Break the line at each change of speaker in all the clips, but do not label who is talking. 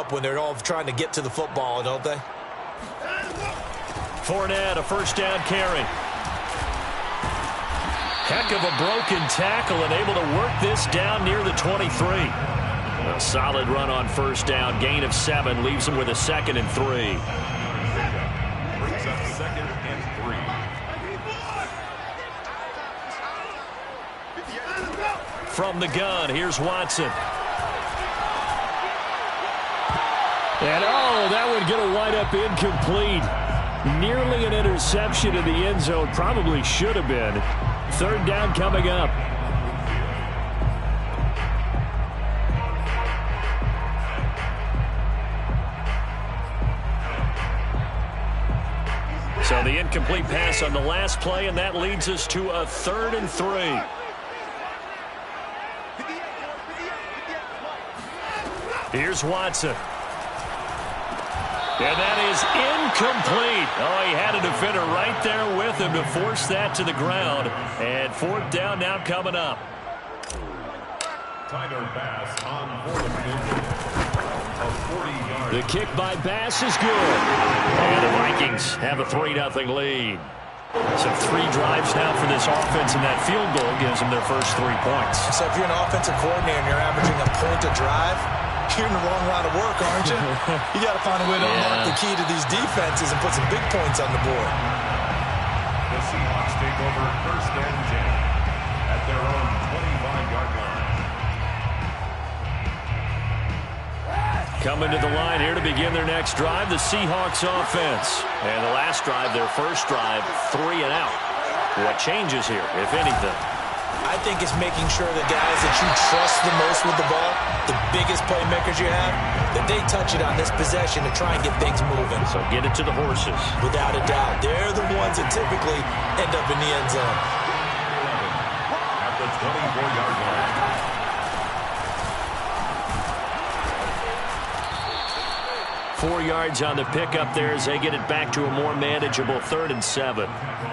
up when they're all trying to get to the football, don't they?
Fournette, a first down carry. Heck of a broken tackle and able to work this down near the 23. A solid run on first down. Gain of 7 leaves them with a 2nd and 3.
Brings up 2nd and 3.
From the gun, here's Watson. And that would get a wind up incomplete. Nearly an interception in the end zone. Probably should have been. 3rd down coming up. So the incomplete pass on the last play, and that leads us to a 3rd and 3. Here's Watson. And that is incomplete. He had a defender right there with him to force that to the ground. And 4th down now coming up.
Tyler Bass on for the field. A 40-yard.
The kick by Bass is good. And the Vikings have a 3-0 lead. So 3 drives now for this offense, and that field goal gives them their first 3 points.
So if you're an offensive coordinator and you're averaging a point a drive, you're in the wrong line of work, aren't you? You got to find a way to unlock the key to these defenses and put some big points on the board.
The Seahawks take over 1st and 10 at their own 25-yard line.
Coming to the line here to begin their next drive, the Seahawks offense. And the last drive, their first drive, 3 and out. What changes here, if anything?
I think it's making sure the guys that you trust the most with the ball, the biggest playmakers you have, that they touch it on this possession to try and get things moving.
So get it to the horses.
Without a doubt. They're the ones that typically end up in the end zone.
At the 24-yard line.
4 yards on the pickup there as they get it back to a more manageable 3rd and 7.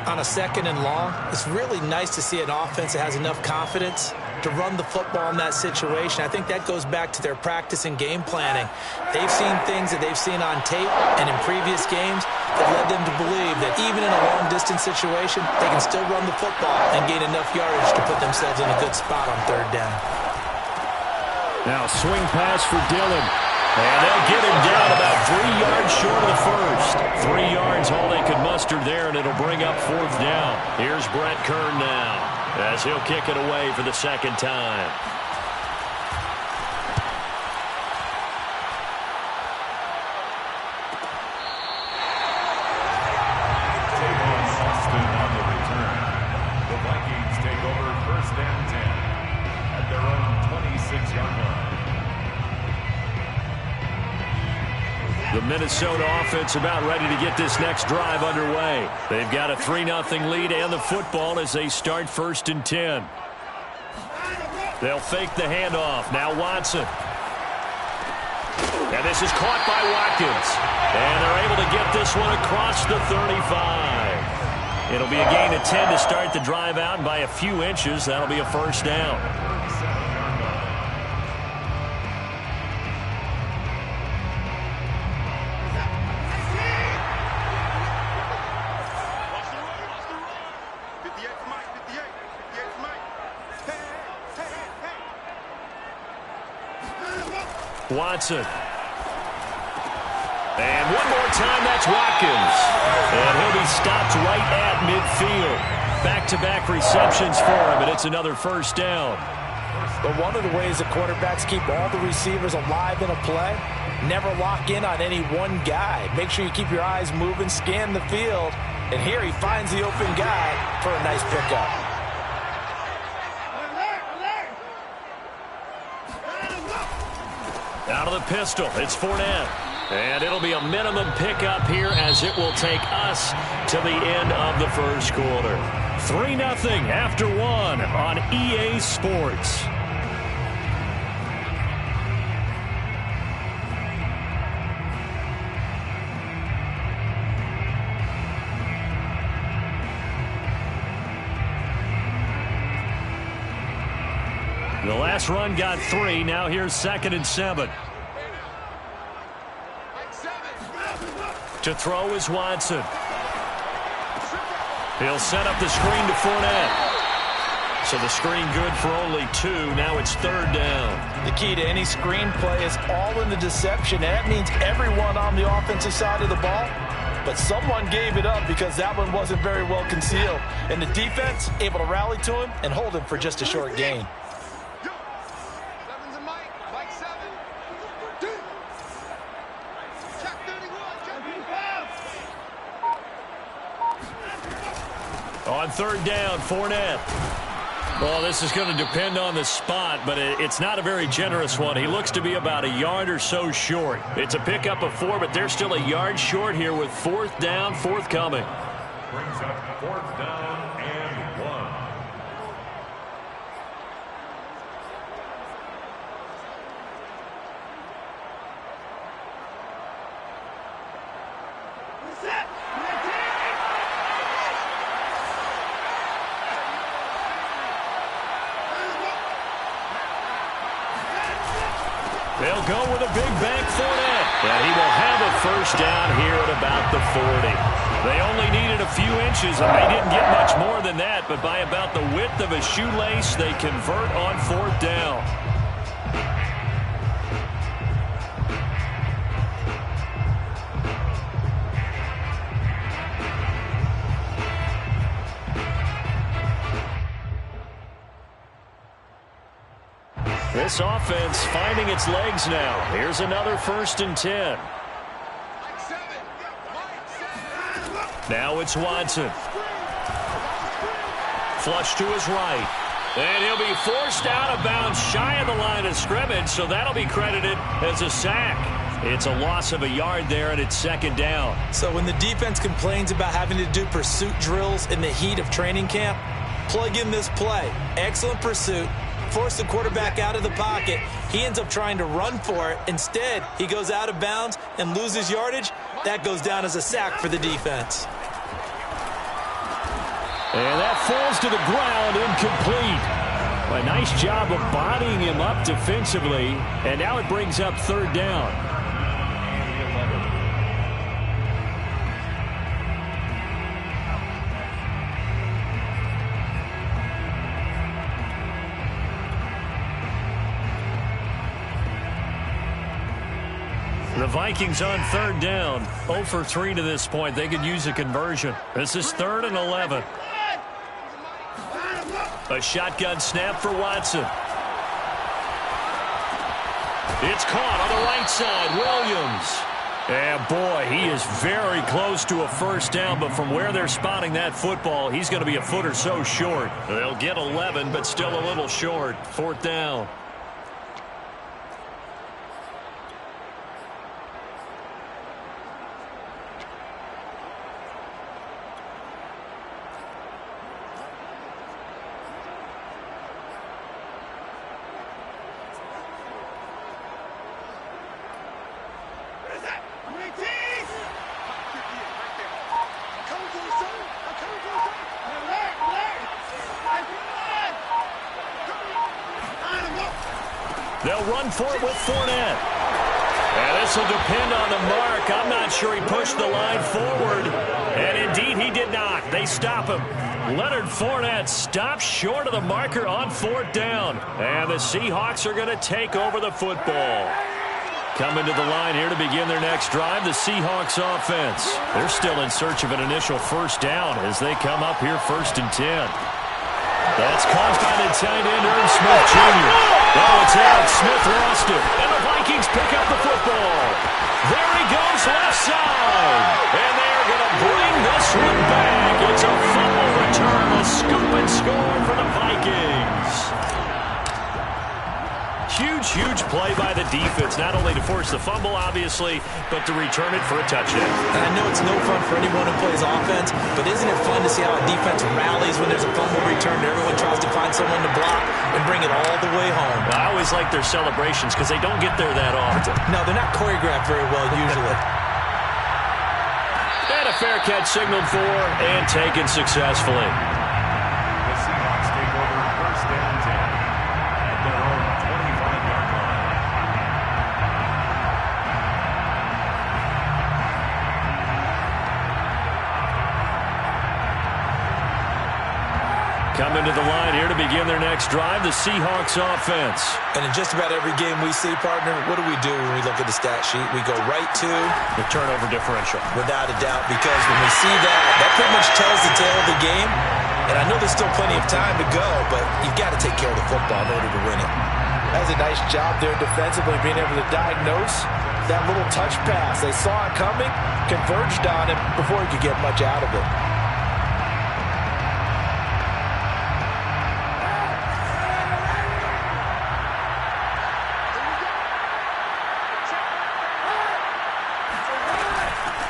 On a 2nd and long, it's really nice to see an offense that has enough confidence to run the football in that situation. I think that goes back to their practice and game planning. They've seen things that they've seen on tape and in previous games that led them to believe that even in a long-distance situation, they can still run the football and gain enough yardage to put themselves in a good spot on 3rd down.
Now swing pass for Dillon. And they'll get him down about 3 yards short of the first. 3 yards, all they could muster there, and it'll bring up 4th down. Here's Brett Kern now as he'll kick it away for the 2nd time.
On the return. The Vikings take over 1st and 10 at their own 26-yard line.
The Minnesota offense about ready to get this next drive underway. They've got a 3-0 lead and the football as they start 1st and 10. They'll fake the handoff. Now Watson. And this is caught by Watkins. And they're able to get this one across the 35. It'll be a gain of 10 to start the drive out, and by a few inches, that'll be a 1st down. Watson. And one more time, that's Watkins. And he'll be stopped right at midfield. Back-to-back receptions for him, and it's another 1st down.
But one of the ways the quarterbacks keep all the receivers alive in a play, never lock in on any one guy. Make sure you keep your eyes moving, scan the field, and here he finds the open guy for a nice pickup.
Out of the pistol, it's Fournette. And it'll be a minimum pickup here as it will take us to the end of the first quarter. 3-0 after 1 on EA Sports. The last run got 3. Now here's 2nd and 7. To throw is Watson. He'll set up the screen to Fournette. So the screen good for only 2. Now it's 3rd down.
The key to any screen play is all in the deception. And that means everyone on the offensive side of the ball. But someone gave it up because that one wasn't very well concealed. And the defense able to rally to him and hold him for just a short gain.
On 3rd down, Fournette. Well, this is going to depend on the spot, but it's not a very generous one. He looks to be about a yard or so short. It's a pickup of 4, but they're still a yard short here with 4th down, forthcoming.
Brings up 4th down and 1.
They'll go with a big bank Fournette. And he will have a 1st down here at about the 40. They only needed a few inches, and they didn't get much more than that. But by about the width of a shoelace, they convert on 4th down. This offense finding its legs now. Here's another 1st and 10. Now it's Watson. Flush to his right. And he'll be forced out of bounds shy of the line of scrimmage, so that'll be credited as a sack. It's a loss of a yard there, and it's 2nd down.
So when the defense complains about having to do pursuit drills in the heat of training camp, plug in this play. Excellent pursuit. Force the quarterback out of the pocket. He ends up trying to run for it. Instead, he goes out of bounds and loses yardage. That goes down as a sack for the defense.
And that falls to the ground, incomplete. A nice job of bodying him up defensively. And now it brings up 3rd down. The Vikings on 3rd down. 0 for 3 to this point. They could use a conversion. This is 3rd and 11. A shotgun snap for Watson. It's caught on the right side. Williams. And boy, he is very close to a 1st down, but from where they're spotting that football, he's going to be a foot or so short. They'll get 11, but still a little short. 4th down. They'll run for it with Fournette. And this will depend on the mark. I'm not sure he pushed the line forward. And indeed, he did not. They stop him. Leonard Fournette stops short of the marker on 4th down. And the Seahawks are going to take over the football. Coming to the line here to begin their next drive, the Seahawks offense. They're still in search of an initial 1st down as they come up here 1st and 10. That's caught by the tight end, Irv Smith Jr. Oh, it's out. Smith lost it. And the Vikings pick up the football. There he goes, left side. And they're going to bring this one back. It's a fumble return, a scoop and score for the Vikings. Huge play by the defense, not only to force the fumble, obviously, but to return it for a touchdown.
And I know it's no fun for anyone who plays offense, but isn't it fun to see how a defense rallies when there's a fumble return and everyone tries to find someone to block and bring it all the way home?
I always like their celebrations because they don't get there that often.
No, they're not choreographed very well usually.
And a fair catch signaled for and taken successfully.
The Seahawks take over 1st and 10 at their own 25-yard line.
Coming to the line here to begin their next drive, the Seahawks offense.
And in just about every game we see, partner, what do when we look at the stat sheet? We go right to
the turnover differential.
Without a doubt, because when we see that, that pretty much tells the tale of the game. And I know there's still plenty of time to go, but you've got to take care of the football in order to win it.
That's a nice job there defensively, being able to diagnose that little touch pass. They saw it coming, converged on it before he could get much out of it.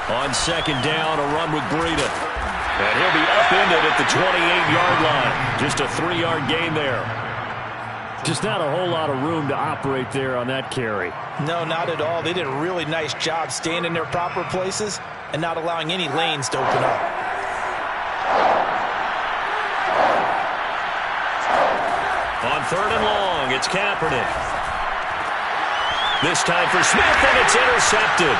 On second down, a run with Breida. And he'll be upended at the 28-yard line. Just a 3-yard gain there. Just not a whole lot of room to operate there on that carry.
No, not at all. They did a really nice job staying in their proper places and not allowing any lanes to open up.
On third and long, it's Kaepernick. This time for Smith, and it's intercepted.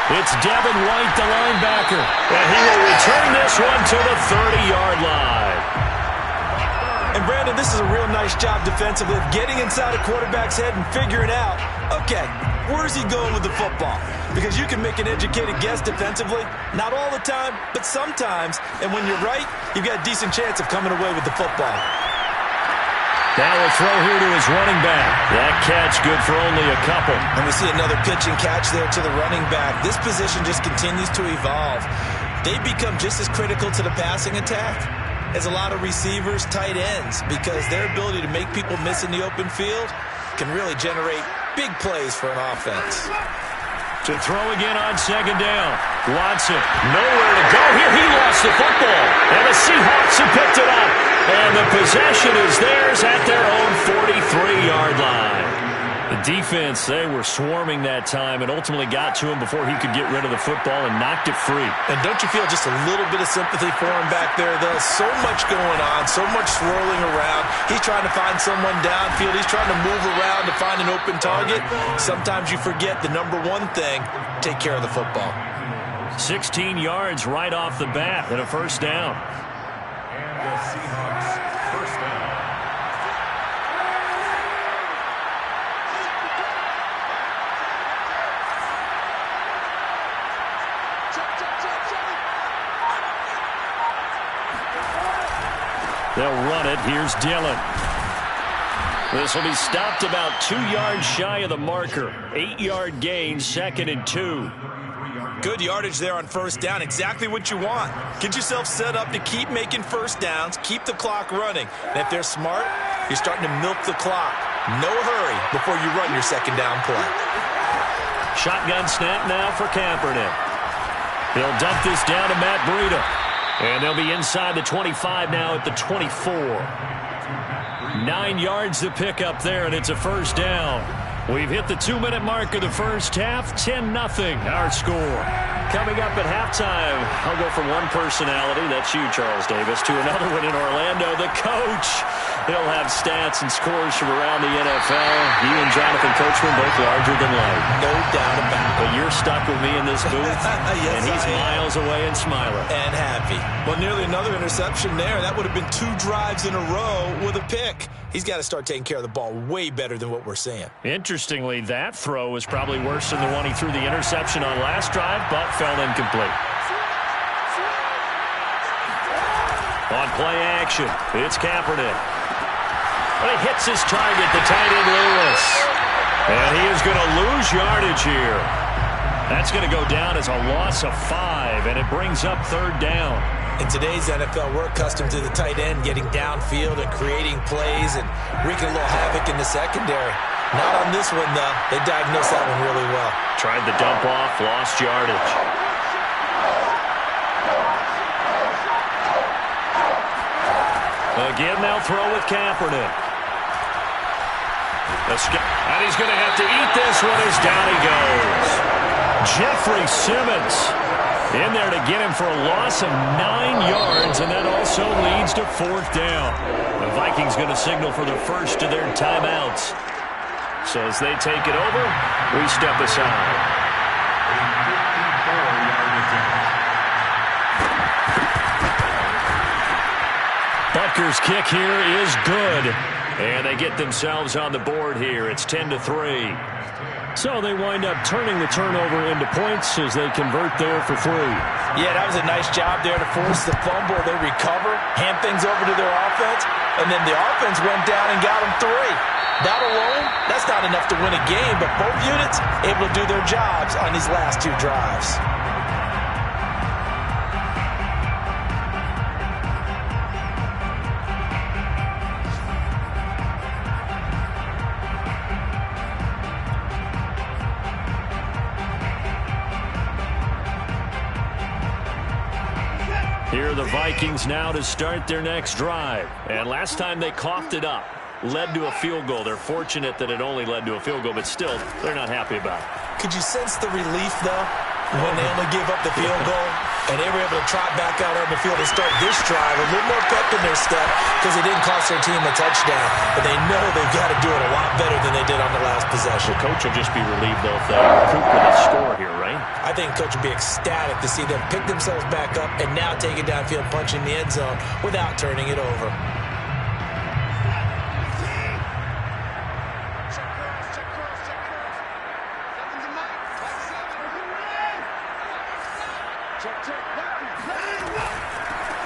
It's Devin White, the linebacker, and he will return this one to the 30-yard line.
And, Brandon, this is a real nice job defensively of getting inside a quarterback's head and figuring out, okay, where's he going with the football? Because you can make an educated guess defensively, not all the time, but sometimes. And when you're right, you've got a decent chance of coming away with the football.
Now a throw here to his running back. That catch good for only a couple.
And we see another pitch and catch there to the running back. This position just continues to evolve. They become just as critical to the passing attack as a lot of receivers, tight ends, because their ability to make people miss in the open field can really generate big plays for an offense.
To throw again on second down. Watson, nowhere to go here. He lost the football. And the Seahawks have picked it up. And the possession is theirs at their own 43-yard line. The defense, they were swarming that time and ultimately got to him before he could get rid of the football and knocked it free.
And don't you feel just a little bit of sympathy for him back there, though? So much going on, so much swirling around. He's trying to find someone downfield. He's trying to move around to find an open target. Sometimes you forget the number one thing, take care of the football.
16 yards right off the bat and a first down.
And the Seahawks first down.
They'll run it. Here's Dillon. This will be stopped about 2 yards shy of the marker. 8-yard gain, second and 2.
Good yardage there on first down. Exactly what you want. Get yourself set up to keep making first downs, keep the clock running. And if they're smart, you're starting to milk the clock. No hurry before you run your second down play.
Shotgun snap now for Kaepernick. He'll dump this down to Matt Breida. And they'll be inside the 25 now at the 24. 9 yards to pick up there, and it's a first down. We've hit the 2-minute mark of the first half. 10-0 our score. Coming up at halftime, I'll go from one personality, that's you, Charles Davis, to another one in Orlando, the coach. He'll have stats and scores from around the NFL. You and Jonathan Coachman both larger than life.
No doubt about it.
But you're stuck with me in this booth,
yes,
and he's miles away and smiling.
And happy. Well, nearly another interception there. That would have been 2 drives in a row with a pick. He's got to start taking care of the ball way better than what we're seeing.
Interestingly, that throw was probably worse than the one he threw the interception on last drive, but fell incomplete. On play action, it's Kaepernick. But he hits his target, the tight end Lewis. And he is going to lose yardage here. That's going to go down as a loss of 5, and it brings up third down.
In today's NFL, we're accustomed to the tight end getting downfield and creating plays and wreaking a little havoc in the secondary. Not on this one, though. They diagnosed that one really well.
Tried the dump off, lost yardage. Again, they'll throw with Kaepernick. And he's going to have to eat this one as down he goes. Jeffrey Simmons in there to get him for a loss of 9 yards, and that also leads to fourth down. The Vikings going to signal for the first of their timeouts. So as they take it over, we step aside. Packers' kick here is good. And they get themselves on the board here. It's 10-3. So they wind up turning the turnover into points as they convert there for 3.
Yeah, that was a nice job there to force the fumble. They recover, hand things over to their offense, and then the offense went down and got them 3. That alone, that's not enough to win a game, but both units able to do their jobs on these last 2 drives.
Here are the Vikings now to start their next drive. And last time they coughed it up, led to a field goal. They're fortunate that it only led to a field goal, but still, they're not happy about it.
Could you sense the relief, though, when they only give up the field goal? And they were able to trot back out on the field and start this drive a little more pep in their step because it didn't cost their team a touchdown. But they know they've got to do it a lot better than they did on the last possession.
The coach will just be relieved, though, if they recoup with a score here, right?
I think coach will be ecstatic to see them pick themselves back up and now take it downfield, punching the end zone without turning it over.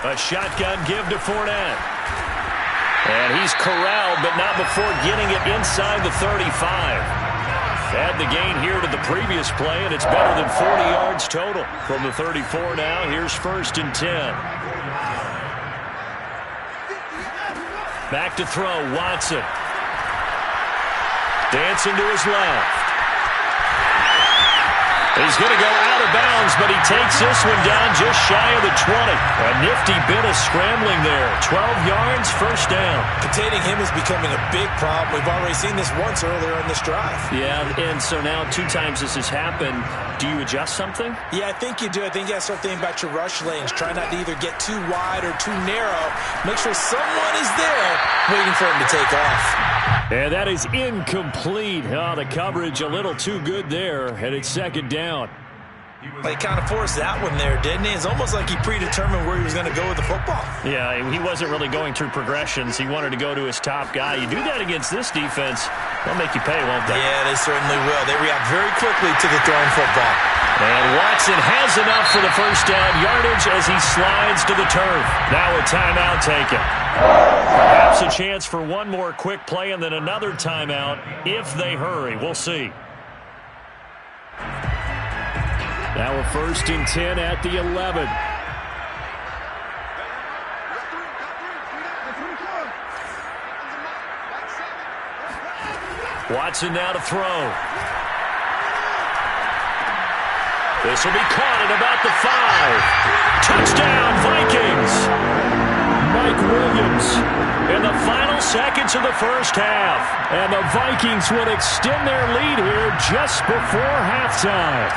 A shotgun give to Fournette. And he's corralled, but not before getting it inside the 35. Add the gain here to the previous play, and it's better than 40 yards total. From the 34 now, here's 1st and 10. Back to throw, Watson. Dancing to his left. He's going to go out of bounds, but he takes this one down just shy of the 20. A nifty bit of scrambling there. 12 yards, 1st down.
Containing him is becoming a big problem. We've already seen this once earlier in this drive.
Yeah, and so now 2 times this has happened. Do you adjust something?
Yeah, I think you do. I think you got to start thinking about your rush lanes. Try not to either get too wide or too narrow. Make sure someone is there waiting for him to take off.
And that is incomplete. Oh, the coverage a little too good there, and it's 2nd down.
He kind of forced that one there, didn't he? It's almost like he predetermined where he was going to go with the football.
Yeah, he wasn't really going through progressions. He wanted to go to his top guy. You do that against this defense, they'll make you pay, won't they?
Yeah, they certainly will. They react very quickly to the thrown football.
And Watson has enough for the 1st down yardage as he slides to the turf. Now a timeout taken. Perhaps a chance for one more quick play and then another timeout if they hurry. We'll see. Now a 1st and 10 at the 11. Watson now to throw. This will be caught at about the 5. Touchdown, Vikings! Mike Williams in the final seconds of the 1st half. And the Vikings will extend their lead here just before halftime.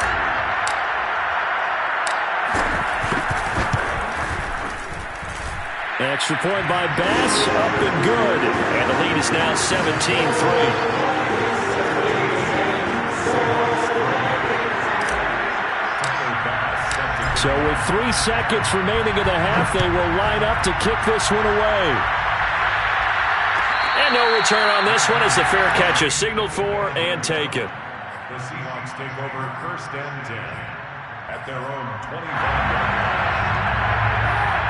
Extra point by Bass, up and good. And the lead is now 17-3. So with 3 seconds remaining in the half, they will line up to kick this one away. And no return on this one as the fair catch is signaled for and taken.
The Seahawks take over 1st and 10 at their own 25-yard line.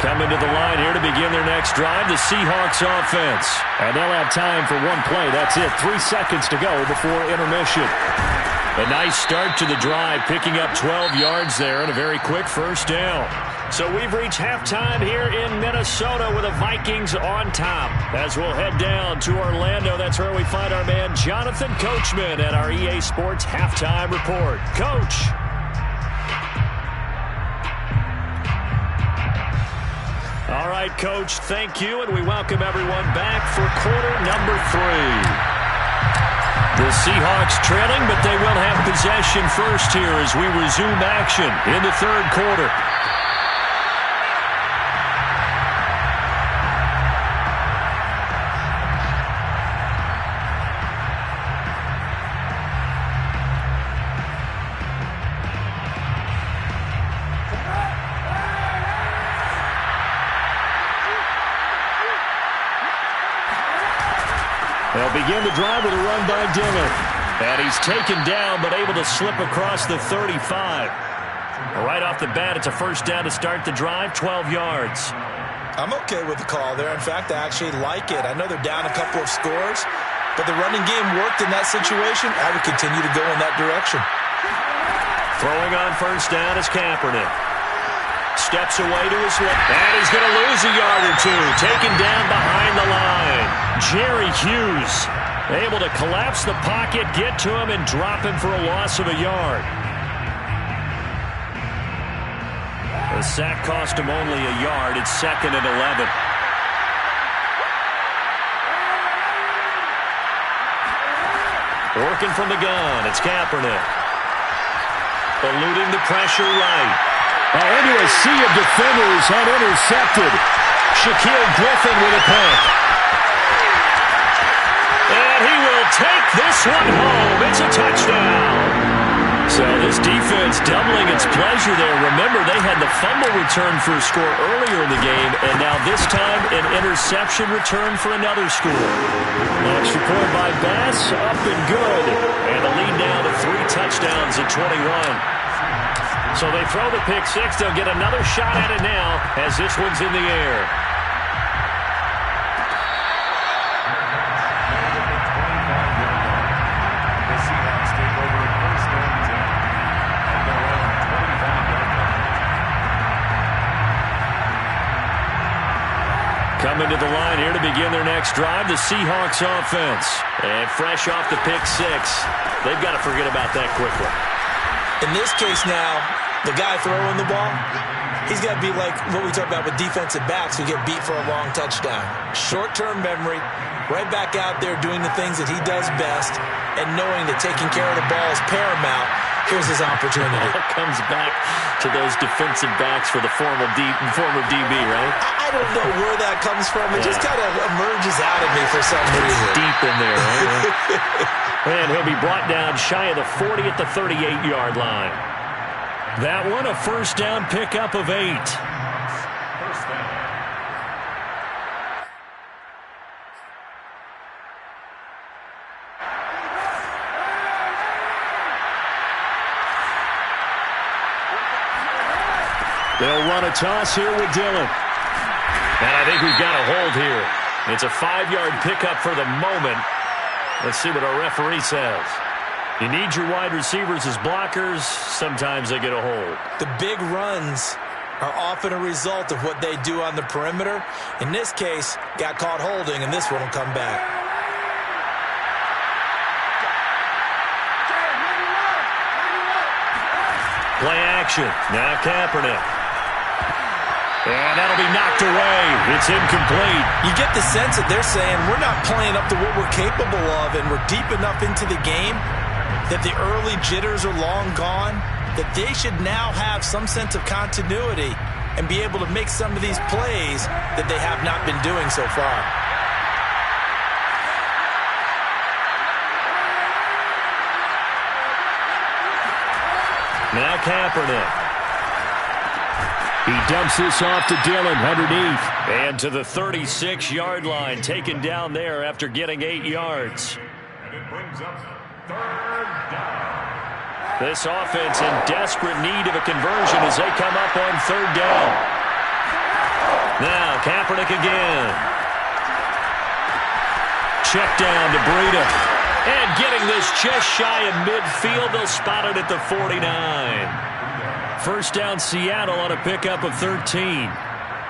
Coming to the line here to begin their next drive, the Seahawks offense. And they'll have time for one play. That's it. 3 seconds to go before intermission. A nice start to the drive, picking up 12 yards there and a very quick 1st down. So we've reached halftime here in Minnesota with the Vikings on top. As we'll head down to Orlando, that's where we find our man Jonathan Coachman at our EA Sports Halftime Report. Coach. All right, Coach, thank you, and we welcome everyone back for quarter number 3. The Seahawks trailing, but they will have possession first here as we resume action in the 3rd quarter. They'll begin the drive with a run by Dillon. And he's taken down, but able to slip across the 35. Right off the bat, it's a first down to start the drive, 12 yards.
I'm okay with the call there. In fact, I actually like it. I know they're down a couple of scores, but the running game worked in that situation. I would continue to go in that direction.
Throwing on first down is Kaepernick. Steps away to his left. And he's going to lose a yard or two. Taken down behind the line. Jerry Hughes able to collapse the pocket, get to him, and drop him for a loss of a yard. The sack cost him only a yard. It's 2nd and 11. Working from the gun, it's Kaepernick. Eluding the pressure right.
Into a sea of defenders and intercepted.
Shaquille Griffin with a pick. And he will take this one home. It's a touchdown. So this defense doubling its pleasure there. Remember, they had the fumble return for a score earlier in the game, and now this time an interception return for another score. Extra point by Bass, up and good. And the lead now to 3 touchdowns at 21. So they throw the pick six. They'll get another shot at it now as this one's in the air. Coming to the line here to begin their next drive, the Seahawks offense. And fresh off the pick six, they've got to forget about that quickly.
In this case now, the guy throwing the ball, he's got to be like what we talk about with defensive backs who get beat for a long touchdown. Short-term memory, right back out there doing the things that he does best, and knowing that taking care of the ball is paramount. Here's his opportunity.
It comes back to those defensive backs for the former DB, right?
I don't know where that comes from. It just kind of emerges out of me for some reason.
It's deep in there, right? And he'll be brought down shy of the 40 at the 38-yard line. That one, a first down pickup of 8. They'll run a toss here with Dillon. And I think we've got a hold here. It's a 5-yard pickup for the moment. Let's see what our referee says. You need your wide receivers as blockers. Sometimes they get a hold.
The big runs are often a result of what they do on the perimeter. In this case, got caught holding, and this one will come back.
Play action. Now Kaepernick. And that'll be knocked away. It's incomplete.
You get the sense that they're saying we're not playing up to what we're capable of, and we're deep enough into the game that the early jitters are long gone, that they should now have some sense of continuity and be able to make some of these plays that they have not been doing so far.
Now Kaepernick.
He dumps this off to Dillon underneath.
And to the 36-yard line, taken down there after getting 8 yards.
And it brings up 3rd down.
This offense in desperate need of a conversion as they come up on 3rd down. Now Kaepernick again. Check down to Breida. And getting this just shy of midfield, they'll spot it at the 49. First down Seattle on a pickup of 13.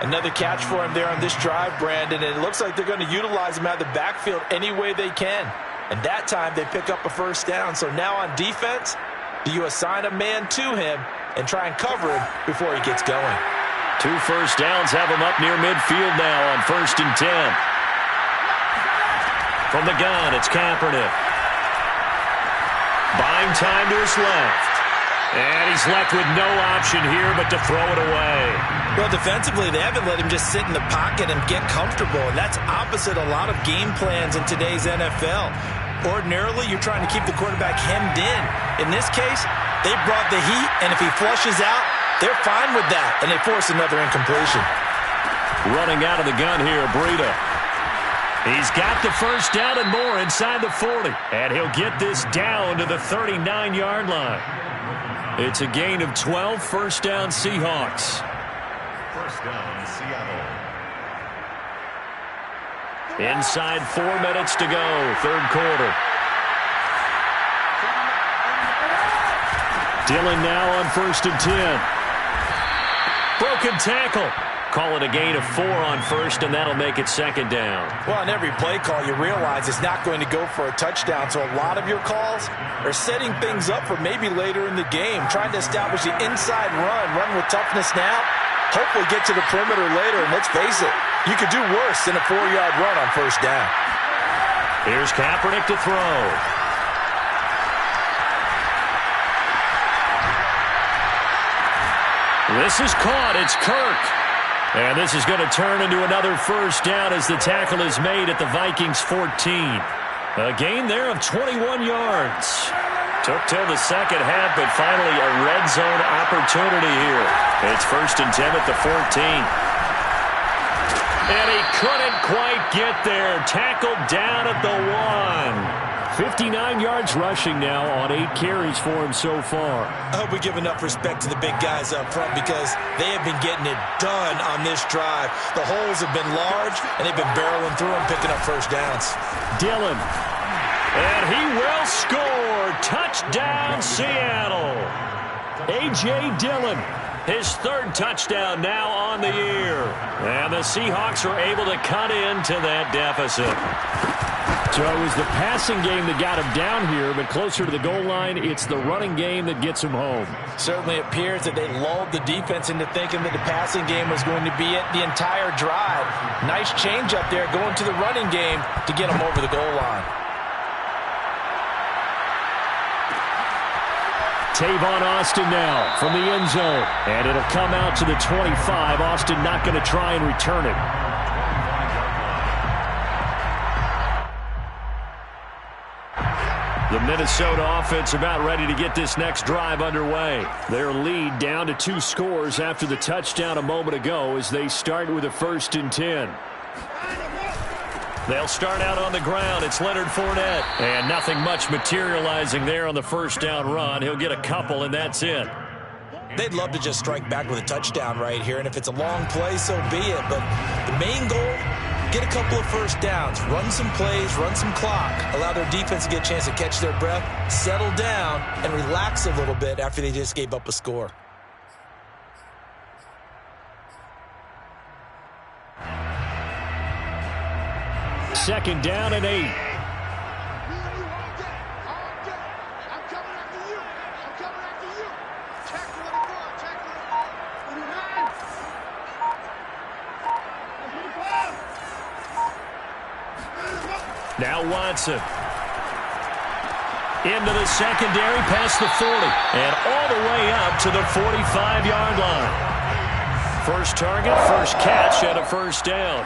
Another catch for him there on this drive, Brandon, and it looks like they're going to utilize him out of the backfield any way they can. And that time they pick up a first down. So now on defense, do you assign a man to him and try and cover him before he gets going?
2 first downs have him up near midfield now on 1st and 10. From the gun, it's Kaepernick. Buying time to his left. And he's left with no option here but to throw it away.
Well, defensively, they haven't let him just sit in the pocket and get comfortable, and that's opposite a lot of game plans in today's NFL. Ordinarily, you're trying to keep the quarterback hemmed in. In this case, they brought the heat, and if he flushes out, they're fine with that, and they force another incompletion.
Running out of the gun here, Breida. He's got the first down and more inside the 40. And he'll get this down to the 39-yard line. It's a gain of 12, first down Seahawks.
First down, Seattle.
Inside 4 minutes to go, third quarter. Dillon now on 1st and 10. Broken tackle. Call it a gain of 4 on first, and that'll make it second down.
Well, on every play call, you realize it's not going to go for a touchdown, so a lot of your calls are setting things up for maybe later in the game, trying to establish the inside run with toughness now, hopefully get to the perimeter later, and let's face it, you could do worse than a 4-yard run on first down.
Here's Kaepernick to throw. This is caught. It's Kirk. And this is going to turn into another first down as the tackle is made at the Vikings 14. A gain there of 21 yards. Took till the second half, but finally a red zone opportunity here. It's 1st and 10 at the 14. And he couldn't quite get there. Tackled down at the 1. 59 yards rushing now on 8 carries for him so far.
I hope we give enough respect to the big guys up front because they have been getting it done on this drive. The holes have been large, and they've been barreling through them, picking up first downs.
Dillon. And he will score. Touchdown, Seattle. A.J. Dillon. His 3rd touchdown now on the year. And the Seahawks are able to cut into that deficit.
So it was the passing game that got him down here, but closer to the goal line, it's the running game that gets him home.
Certainly appears that they lulled the defense into thinking that the passing game was going to be it the entire drive. Nice change up there going to the running game to get him over the goal line.
Tavon Austin now from the end zone. And it'll come out to the 25. Austin not going to try and return it.
The Minnesota offense about ready to get this next drive underway.
Their lead down to 2 scores after the touchdown a moment ago as they start with a 1st and 10.
They'll start out on the ground. It's Leonard Fournette. And nothing much materializing there on the first down run. He'll get a couple, and that's it.
They'd love to just strike back with a touchdown right here, and if it's a long play, so be it. But the main goal, get a couple of first downs, run some plays, run some clock, allow their defense to get a chance to catch their breath, settle down, and relax a little bit after they just gave up a score.
Second down and 8.
Now Watson. Into the secondary, past the 40. And all the way up to the 45-yard line. First target, first catch, and a first down.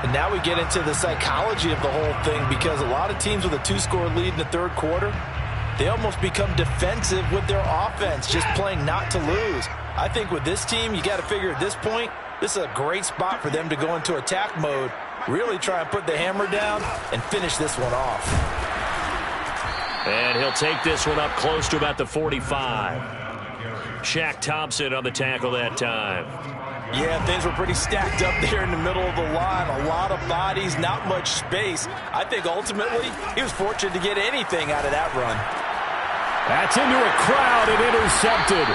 And now we get into the psychology of the whole thing because a lot of teams with a 2-score lead in the third quarter, they almost become defensive with their offense, just playing not to lose. I think with this team, you got to figure at this point, this is a great spot for them to go into attack mode, really try and put the hammer down and finish this one off.
And he'll take this one up close to about the 45. Shaq Thompson on the tackle that time.
Yeah, things were pretty stacked up there in the middle of the line. A lot of bodies, not much space. I think ultimately he was fortunate to get anything out of that run.
That's into a crowd and intercepted.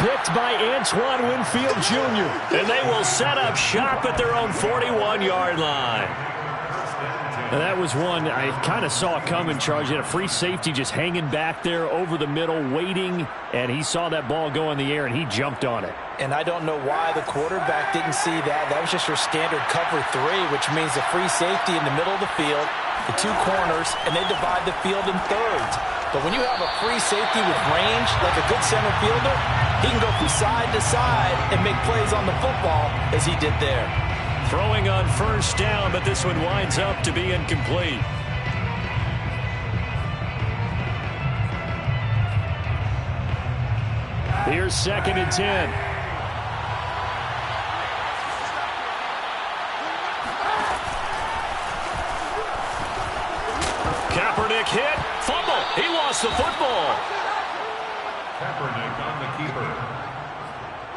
Picked by Antoine Winfield Jr.
And they will set up shop at their own 41-yard line.
And that was one I kind of saw coming, Charles. You had a free safety just hanging back there over the middle, waiting, and he saw that ball go in the air, and he jumped on it.
And I don't know why the quarterback didn't see that. That was just your standard cover 3, which means a free safety in the middle of the field, the 2 corners, and they divide the field in thirds. But when you have a free safety with range, like a good center fielder, he can go from side to side and make plays on the football as he did there.
Throwing on first down, but this one winds up to be incomplete.
Here's 2nd and 10.
gets the football.
Kaepernick on the keeper.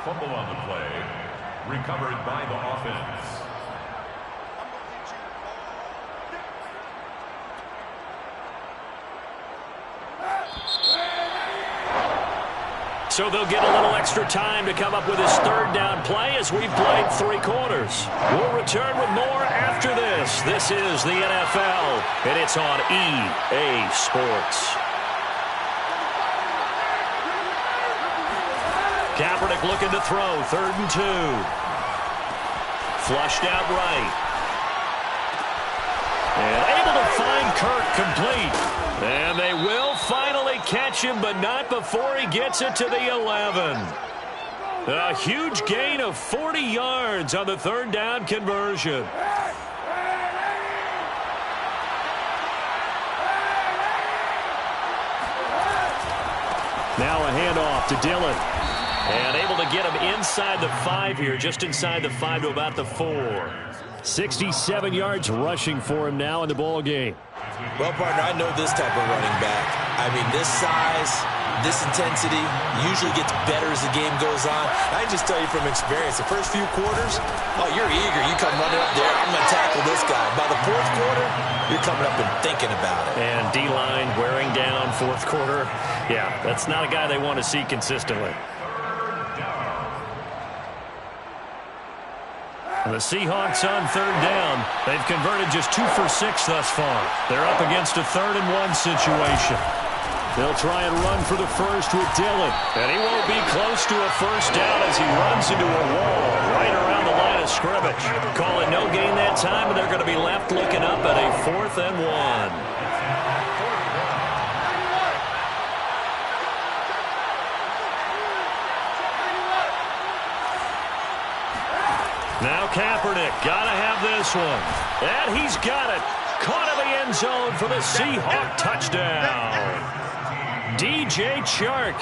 Fumble on the play. Recovered by the offense.
So they'll get a little extra time to come up with his third down play as we've played 3 quarters. We'll return with more after this. This is the NFL, and it's on EA Sports. Kaepernick looking to throw, 3rd and 2. Flushed out right. And able to find Kirk complete. And they will finally catch him, but not before he gets it to the 11. A huge gain of 40 yards on the 3rd down conversion. Now a handoff to Dillon. And able to get him inside the 5 here, just inside the 5 to about the 4. 67 yards rushing for him now in the ball game.
Well, partner, I know this type of running back. I mean, this size, this intensity usually gets better as the game goes on. I can just tell you from experience, the first few quarters, oh, you're eager. You come running up there, I'm going to tackle this guy. By the 4th quarter, you're coming up and thinking about it.
And D-line wearing down 4th quarter. Yeah, that's not a guy they want to see consistently. The Seahawks on 3rd down. They've converted just 2 for 6 thus far. They're up against a 3rd and 1 situation. They'll try and run for the first with Dillon. And he won't be close to a first down as he runs into a wall right around the line of scrimmage. Call it no gain that time, and they're going to be left looking up at a 4th and 1. Now Kaepernick, got to have this one. And he's got it. Caught in the end zone for the Seahawk touchdown. DJ Chark,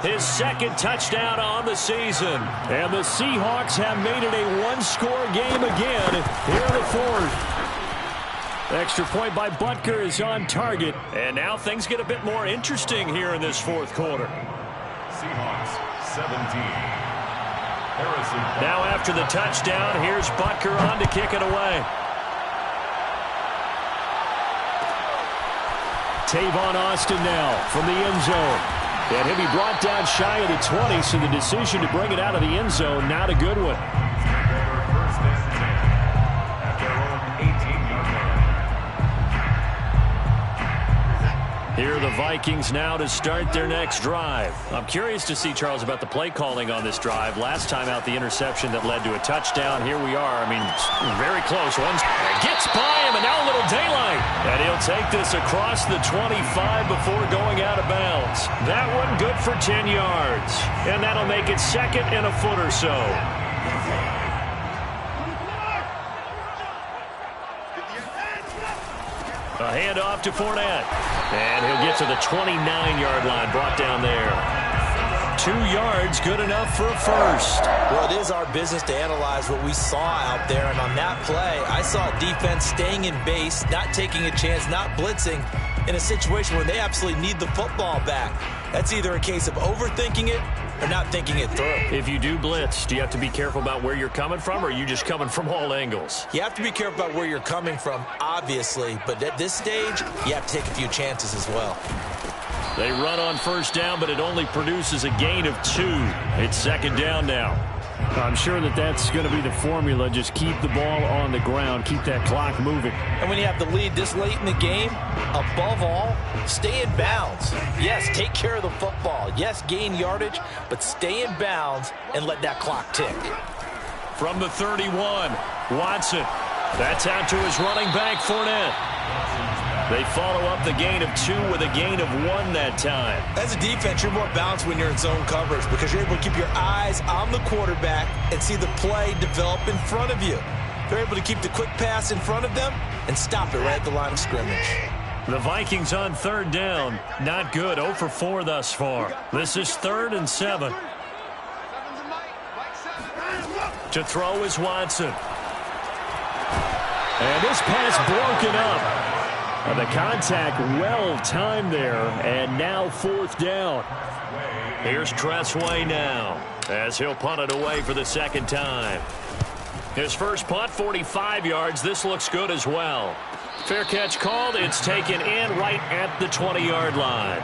his 2nd touchdown on the season. And the Seahawks have made it a 1-score game again here in the 4th. Extra point by Butker is on target. And now things get a bit more interesting here in this 4th quarter.
Seahawks 17.
Now after the touchdown, here's Butker on to kick it away. Tavon Austin now from the end zone. And he'll be brought down shy of the 20, so the decision to bring it out of the end zone, not a good one.
First and 10 at their own 18-yard line.
Here are the Vikings now to start their next drive. I'm curious to see, Charles, about the play calling on this drive. Last time out, the interception that led to a touchdown. Here we are. I mean, very close. One gets by him, and now a little daylight. And he'll take this across the 25 before going out of bounds. That one good for 10 yards. And that'll make it 2nd and a foot or so. A handoff to Fournette. And he'll get to the 29-yard line, brought down there. 2 yards, good enough for a first.
Well, it is our business to analyze what we saw out there. And on that play, I saw a defense staying in base, not taking a chance, not blitzing in a situation where they absolutely need the football back. That's either a case of overthinking it or not thinking it through.
If you do blitz, do you have to be careful about where you're coming from, or are you just coming from all angles?
You have to be careful about where you're coming from, obviously, but at this stage, you have to take a few chances as well.
They run on first down, but it only produces a gain of 2. It's 2nd down now.
I'm sure that that's going to be the formula. Just keep the ball on the ground. Keep that clock moving.
And when you have the lead this late in the game, above all, stay in bounds. Yes, take care of the football. Yes, gain yardage, but stay in bounds and let that clock tick.
From the 31, Watson. That's out to his running back, Fournette. They follow up the gain of 2 with a gain of 1 that time.
As a defense, you're more balanced when you're in zone coverage because you're able to keep your eyes on the quarterback and see the play develop in front of you. They're able to keep the quick pass in front of them and stop it right at the line of scrimmage.
The Vikings on 3rd down. Not good. 0 for 4 thus far. This is 3rd and 7. To throw is Watson. And this pass broken up.
The contact well timed there, and now 4th down.
Here's Tressway now, as he'll punt it away for the second time. His first punt, 45 yards. This looks good as well. Fair catch called. It's taken in right at the 20-yard line.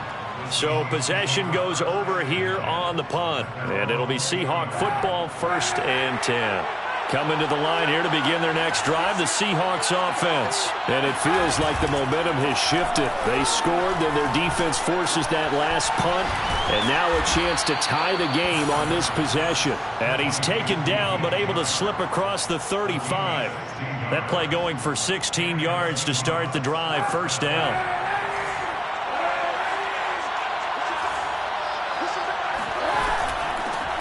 So possession goes over here on the punt, and it'll be Seahawk football, 1st and 10. Coming to the line here to begin their next drive, the Seahawks offense.
And it feels like the momentum has shifted. They scored, then their defense forces that last punt, and now a chance to tie the game on this possession.
And he's taken down, but able to slip across the 35. That play going for 16 yards to start the drive, 1st down.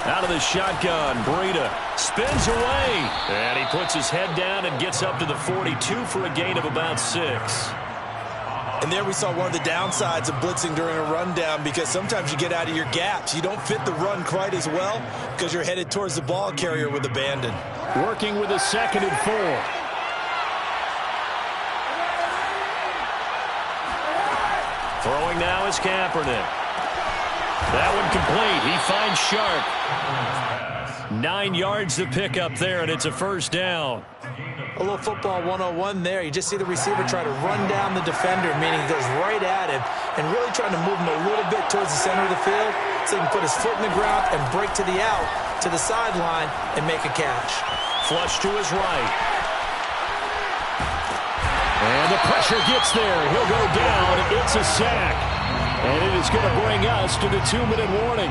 Out of the shotgun, Breida spins away. And he puts his head down and gets up to the 42 for a gain of about 6.
And there we saw one of the downsides of blitzing during a rundown, because sometimes you get out of your gaps. You don't fit the run quite as well because you're headed towards the ball carrier with abandon.
Working with a 2nd and 4.
Throwing now is Kaepernick. That one complete. He finds Sharp. 9 yards to pick up there, and it's a 1st down.
A little football 101 there. You just see the receiver try to run down the defender, meaning he goes right at him and really trying to move him a little bit towards the center of the field so he can put his foot in the ground and break to the out, to the sideline, and make a catch.
Flush to his right.
And the pressure gets there. He'll go down. It's a sack. And it is going to bring us to the 2-minute warning.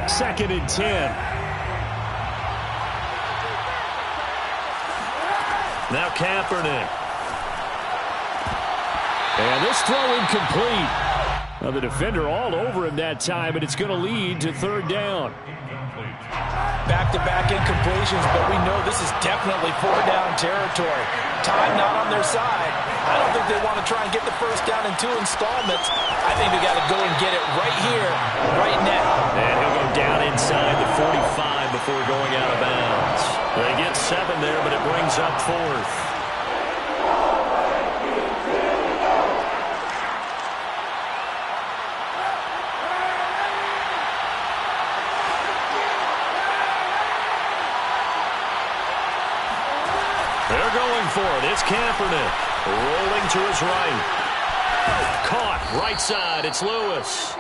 Second and 10.
Now Kaepernick.
And this throw incomplete. Well, the defender all over him that time, and it's going to lead to 3rd down.
Back-to-back incompletions, but we know this is definitely 4th-down territory. Time not on their side. I don't think they want to try and get the 1st down in 2 installments. I think they got to go and get it right here, right now.
And he'll go down inside the 45 before going out of bounds. They get 7 there, but it brings up 4th. They're going for it. It's Kaepernick rolling to his right. Caught right side. It's Lewis.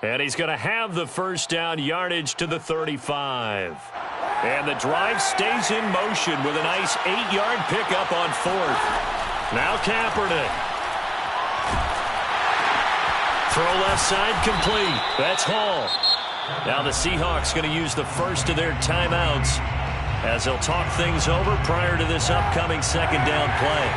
And he's going to have the 1st down, yardage to the 35. And the drive stays in motion with a nice 8-yard pickup on 4th. Now Kaepernick. Throw left side complete. That's Hall. Now the Seahawks going to use the first of their timeouts as they'll talk things over prior to this upcoming 2nd down play.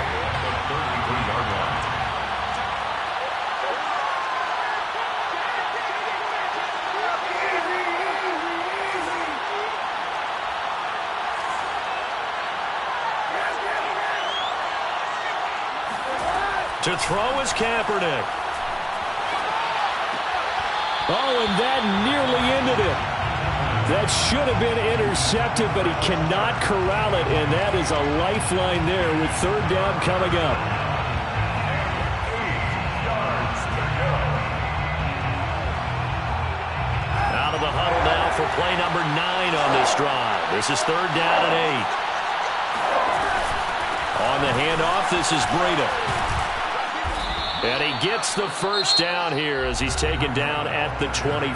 To throw is Kaepernick.
Oh, and that nearly ended it. That should have been intercepted, but he cannot corral it, and that is a lifeline there with 3rd down coming up.
Out of the huddle now for play number 9 on this drive. This is 3rd down and 8. On the handoff, this is Breida. And he gets the 1st down here as he's taken down at the 24.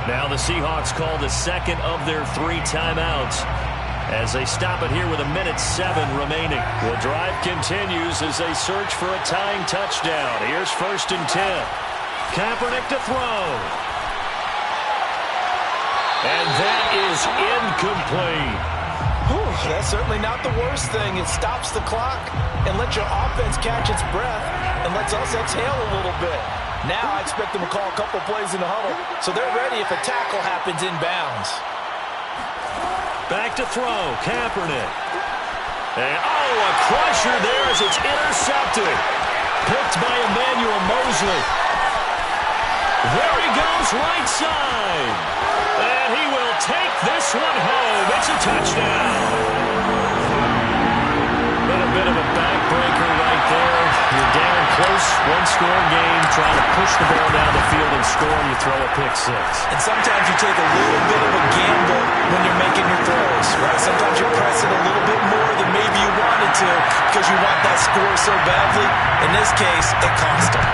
Now the Seahawks call the 2nd of their 3 timeouts as they stop it here with 1:07 remaining. The drive continues as they search for a tying touchdown. Here's 1st and 10. Kaepernick to throw. And that is incomplete.
Whew, that's certainly not the worst thing. It stops the clock and lets your offense catch its breath and lets us exhale a little bit. Now I expect them to call a couple plays in the huddle, so they're ready if a tackle happens inbounds.
Back to throw, Kaepernick. And, a crusher there as it's intercepted. Picked by Emmanuel Mosley. There he goes, right side. And he will take this one home. It's a touchdown. A little bit of a backbreaker right there. You're down close, one-score game, trying to push the ball down the field and score, and you throw a pick six.
And sometimes you take a little bit of a gamble when you're making your throws, right? Sometimes you're pressing a little bit more than maybe you wanted to because you want that score so badly. In this case, it cost him.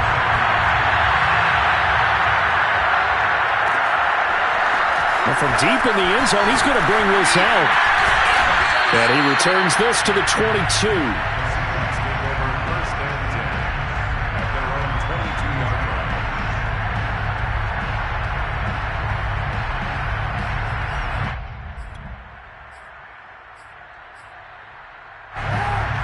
Well, from deep in the end zone, he's going to bring this out. And he returns this to the 22.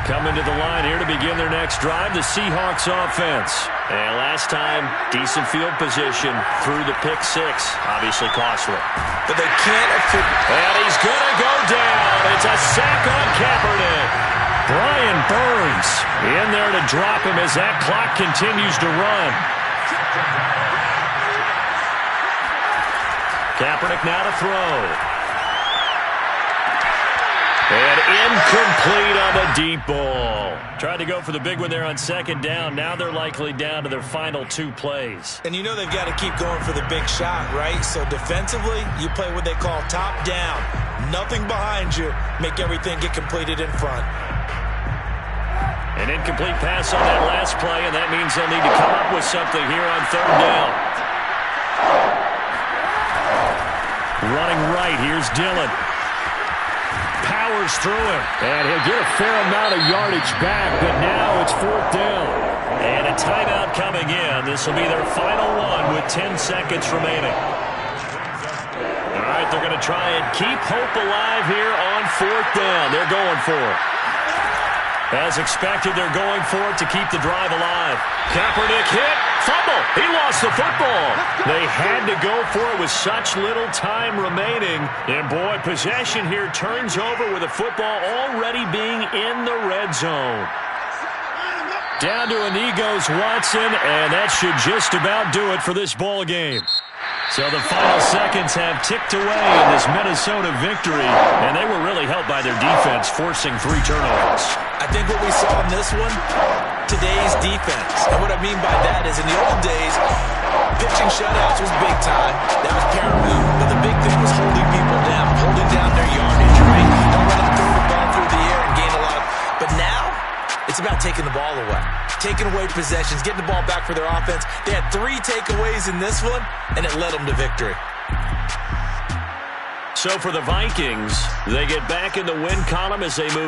Coming to the line here to begin their next drive, the Seahawks offense. And last time, decent field position through the pick six. Obviously costly.
But they can't afford...
And he's going to go down. It's a sack on Kaepernick. Brian Burns in there to drop him as that clock continues to run. Kaepernick now to throw. And incomplete on the deep ball. Tried to go for the big one there on second down. Now they're likely down to their final two plays.
And you know they've got to keep going for the big shot, right? So defensively, you play what they call top down. Nothing behind you. Make everything get completed in front.
An incomplete pass on that last play, and that means they'll need to come up with something here on third down. Running right, here's Dillon. Powers through him. And he'll get a fair amount of yardage back, but now it's fourth down. And a timeout coming in. This will be their final one with 10 seconds remaining. All right, they're going to try and keep hope alive here on fourth down. They're going for it. As expected, they're going for it to keep the drive alive. Kaepernick hit. Fumble. He lost the football. They had to go for it with such little time remaining. And, boy, possession here turns over with the football already being in the red zone. Down to a knee goes Watson, and that should just about do it for this ball game. So the final seconds have ticked away in this Minnesota victory, and they were really helped by their defense forcing 3 turnovers.
I think what we saw in this one, today's defense. And what I mean by that is in the old days, pitching shutouts was big time. That was paramount. But the big thing was holding people down, holding down their yardage, right? Don't let them throw the ball through the air and gain a lot. But now, it's about taking the ball away. Taking away possessions, getting the ball back for their offense. They had 3 takeaways in this one, and it led them to victory.
So for the Vikings, they get back in the win column as they move